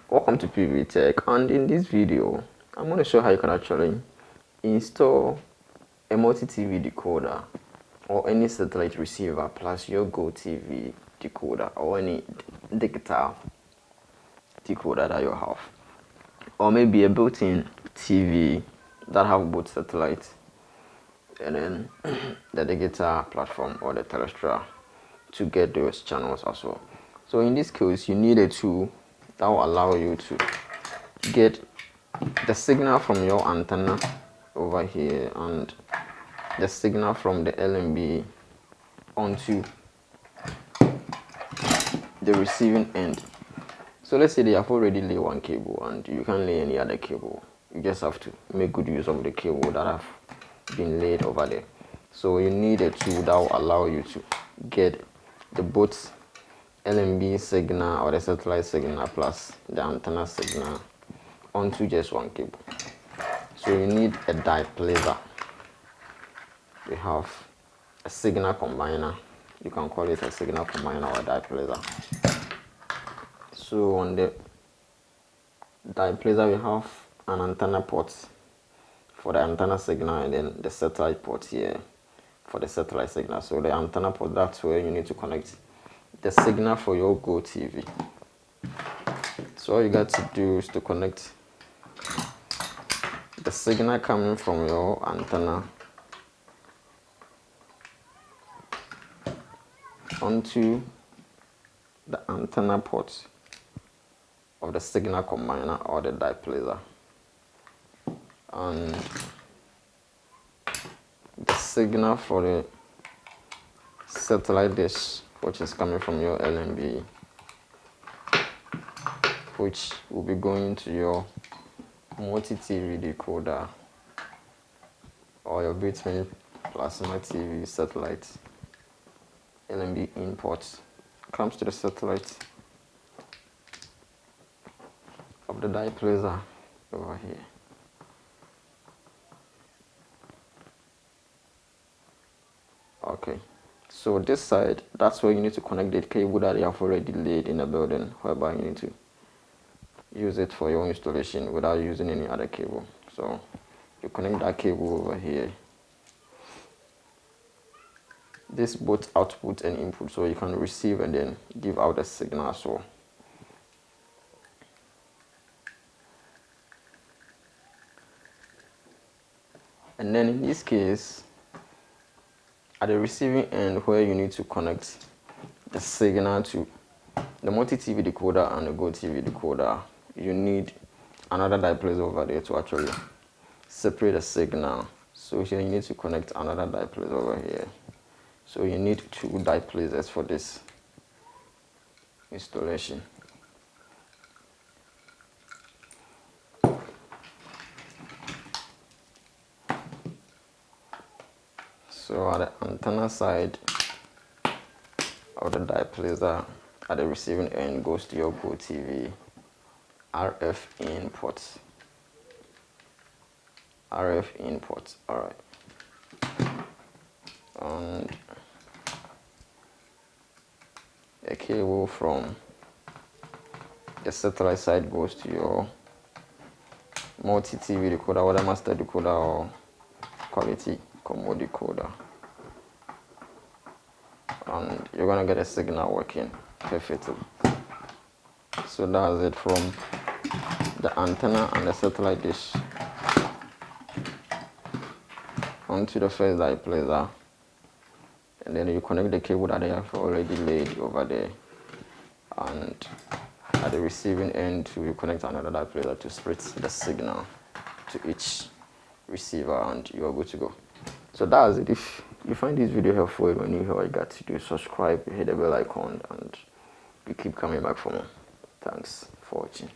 Welcome to Pbteck, and in this video I'm going to show how you can actually install a multi-TV decoder or any satellite receiver plus your GoTV decoder or any digital decoder that you have, or maybe a built-in TV that have both satellite and then the digital platform or the terrestrial to get those channels as well. So in this case, you need a tool that will allow you to get the signal from your antenna over here and the signal from the LMB onto the receiving end. So let's say they have already laid one cable and you can't lay any other cable. You just have to make good use of the cable that have been laid over there. So you need a tool that will allow you to get the both LMB signal or the satellite signal plus the antenna signal onto just one cable. So you need a diplacer. We have a signal combiner. You can call it a signal combiner or a diplacer. So on the diplacer we have an antenna port for the antenna signal and then the satellite port here for the satellite signal. So the antenna port, that's where you need to connect the signal for your GoTV. So all you got to do is to connect the signal coming from your antenna onto the antenna port of the signal combiner or the diplacer, and the signal for the satellite dish, which is coming from your LMB, which will be going to your multi-TV decoder or your built-in plasma TV satellite LMB import. Comes to the satellite of the diplacer over here. Okay, so this side, that's where you need to connect the cable that you have already laid in the building, whereby you need to use it for your installation without using any other cable. So you connect that cable over here. This both output and input, so you can receive and then give out a signal as well. And then in this case, at the receiving end where you need to connect the signal to the multi-TV decoder and the GoTV decoder, you need another diplacer over there to actually separate the signal. So here you need to connect another diplacer over here. So you need two diplacers for this installation. So at the antenna side of the diplacer at the receiving end goes to your GoTV RF input. RF input, alright. And a cable from the satellite side goes to your multi-TV decoder, whether master decoder or quality combo decoder, and you're gonna get a signal working perfectly. So that's it from the antenna and the satellite dish onto the first diplacer, and then you connect the cable that they have already laid over there, and at the receiving end you connect another diplacer to split the signal to each receiver, and you are good to go. So that's it. If you find this video helpful, when you hear what you got to do, subscribe, hit the bell icon, and we keep coming back for more. Thanks for watching.